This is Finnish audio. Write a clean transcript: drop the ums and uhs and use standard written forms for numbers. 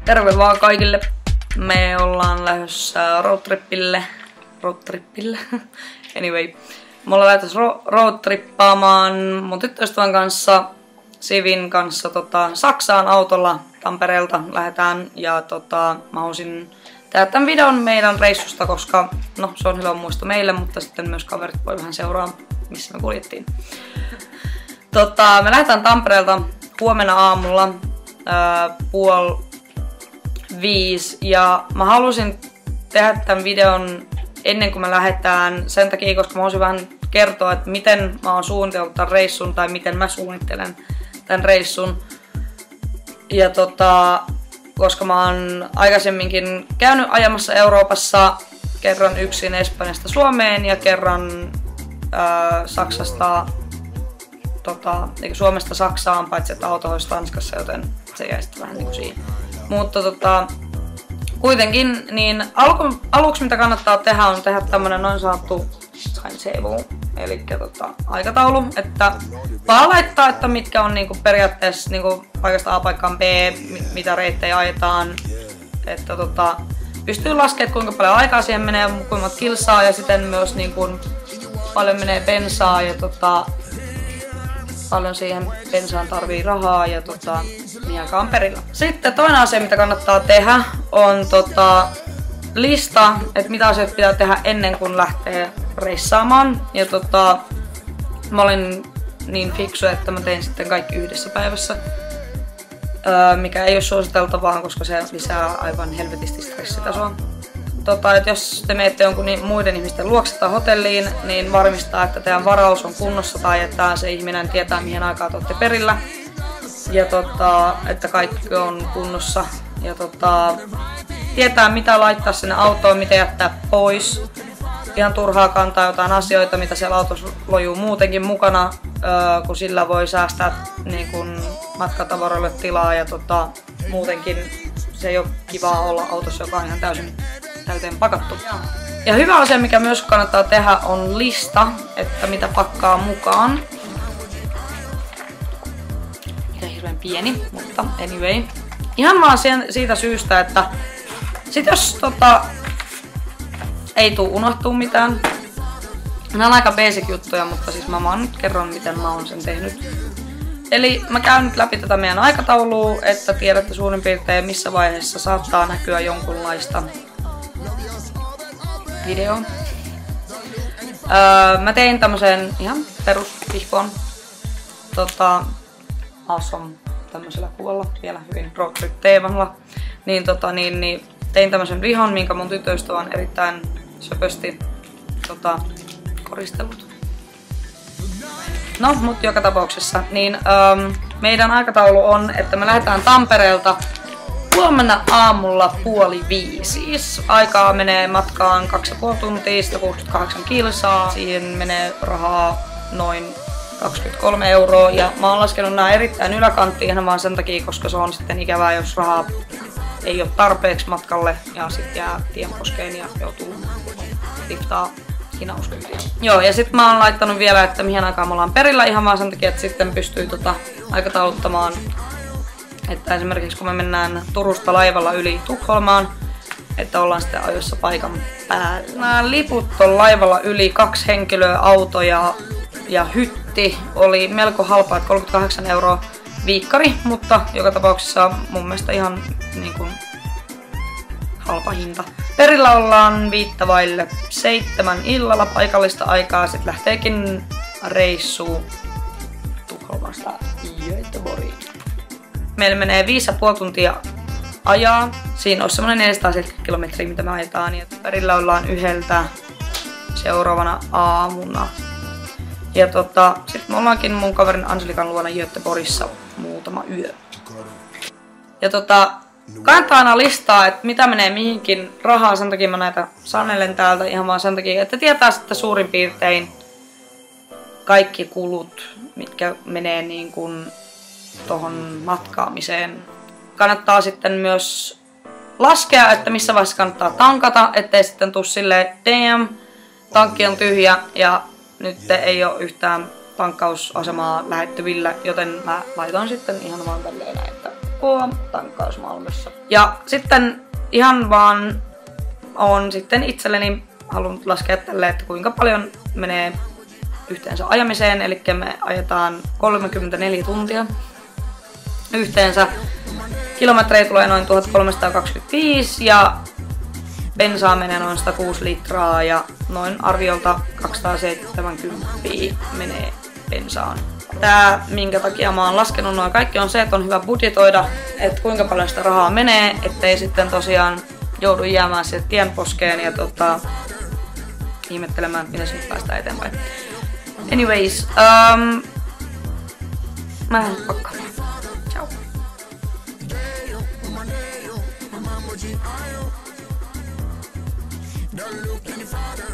Terve vaan kaikille. Me ollaan lähdössä roadtrippille. Anyway. Me ollaan lähdössä roadtrippaamaan mun tyttöystävän kanssa, Sivin kanssa Saksaan autolla Tampereelta lähdetään. Ja mä halusin tehdä tämän videon meidän reissusta, koska no, se on hyvä muisto meille, mutta sitten myös kaverit voi vähän seuraa, missä me kuljettiin. Me lähdetään Tampereelta huomenna aamulla 4:30 ja mä halusin tehdä tämän videon ennen kuin me lähdetään sen takia, koska mä haluaisin vähän kertoa, että miten mä oon suunnitellut tämän reissun tai miten mä suunnittelen tämän reissun. Ja koska mä oon aikaisemminkin käynyt ajamassa Euroopassa kerran yksin Espanjasta Suomeen ja kerran Saksasta Suomesta Saksaan, paitsi että auto olisi Tanskassa, joten se jäi sitten vähän niinku siihen. Mutta kuitenkin, niin aluksi mitä kannattaa tehdä on tehdä tämmönen noin sanottu timetable, eli aikataulu, että vaan laittaa, että mitkä on niinku periaatteessa niinku paikasta A paikkaan B, mitä reittejä ajetaan, että pystyy laskemaan kuinka paljon aikaa siihen menee, kuinka monta kilsaa ja sitten myös niinku paljon menee bensaa ja paljon siihen bensaan tarvii rahaa ja mihin aikaan perillä. Sitten toinen asia, mitä kannattaa tehdä, on lista, että mitä asioita pitää tehdä ennen kuin lähtee reissaamaan. Ja mä olin niin fiksu, että mä tein sitten kaikki yhdessä päivässä. Mikä ei ole suositeltavaa, koska se lisää aivan helvetisti stressitasoa. Että jos te menette jonkun muiden ihmisten luokse tai hotelliin, niin varmistaa, että teidän varaus on kunnossa tai että se ihminen tietää, mihin aikaan te olette perillä. Ja että kaikki on kunnossa. Ja tietää, mitä laittaa sinne autoon, mitä jättää pois. Ihan turhaa kantaa jotain asioita, mitä siellä autossa lojuu muutenkin mukana, kun sillä voi säästää niin kun matkatavaroille tilaa. Ja muutenkin se ei ole kivaa olla autossa, joka on ihan täyteen pakattu. Ja hyvä asia, mikä myös kannattaa tehdä, on lista, että mitä pakkaa mukaan. Mikä hirveän pieni, mutta anyway. Ihan vaan siitä syystä, että sit jos ei tuu unohtuu mitään. Nämä on aika basic juttuja, mutta siis mä vaan nyt kerron, miten mä oon sen tehnyt. Eli mä käyn nyt läpi tätä meidän aikataulua, että tiedätte suurin piirtein missä vaiheessa saattaa näkyä jonkunlaista video. Mä tein tämmösen ihan perusvihkon awesome tämmöisellä kuvalla, vielä hyvin roadtrip teemalla. Niin, tein tämmösen vihon, minkä mun tyttöystävä on erittäin söpösti koristellut. No, mut joka tapauksessa, niin meidän aikataulu on, että me lähdetään Tampereelta huomenna aamulla 4:30. Aikaa menee matkaan 2,5 tuntia, 168 kilsaa. Siihen menee rahaa noin 23 €. Ja mä oon laskenut nää erittäin yläkanttiin ihan vaan sen takia, koska se on sitten ikävää, jos rahaa ei ole tarpeeksi matkalle ja sit jää tienposkeen ja joutuu liftaa hinauskyytiä. Joo, ja sit mä oon laittanut vielä, että mihin aikaan me ollaan perillä ihan vaan sen takia, että sitten pystyy aikatauluttamaan. Että esimerkiksi kun me mennään Turusta laivalla yli Tukholmaan, että ollaan sitten ajoissa paikan päällä. Nämä liput on laivalla yli 2 henkilöä, auto ja hytti oli melko halpaa, että 38 € viikkari, mutta joka tapauksessa mun mielestä ihan niin kuin halpa hinta. Perillä ollaan 6:55 illalla paikallista aikaa, sit lähteekin reissu Tukholmasta Göteborgiin. Meillä menee 5,5 tuntia ajaa. Siinä on semmonen 470 kilometriä, mitä me ajetaan. Ja perillä ollaan 1:00 seuraavana aamuna. Ja sit me ollaankin mun kaverin Anselikan luona Göteborgissa muutama yö. Ja kannattaa aina listaa, että mitä menee mihinkin rahaa. Sen takia mä näitä sanelen täältä ihan vaan sen takia, että tietää sitten suurin piirtein kaikki kulut, mitkä menee niin kuin tohon matkaamiseen. Kannattaa sitten myös laskea, että missä vaiheessa kannattaa tankata, ettei sitten tuu silleen, damn, tankki on tyhjä ja nyt ei ole yhtään tankkausasemaa lähettyvillä, joten mä laitoin sitten ihan vaan tälleen, että tankkaus Malmössä. Ja sitten ihan vaan on sitten itselleni halunnut laskea tälle, että kuinka paljon menee yhteensä ajamiseen. Eli me ajetaan 34 tuntia yhteensä. Kilometrejä tulee noin 1325 ja bensaa menee noin 106 litraa ja noin arviolta 270 menee bensaan. Tää, minkä takia mä oon laskenut noin kaikki, on se, että on hyvä budjetoida, että kuinka paljon sitä rahaa menee, ettei sitten tosiaan joudu jäämään sieltä tienposkeen ja ihmettelemään, miten se nyt päästään eteenpäin. Anyways, mä lähden pakkaamaan. Ciao. Don't look any farther.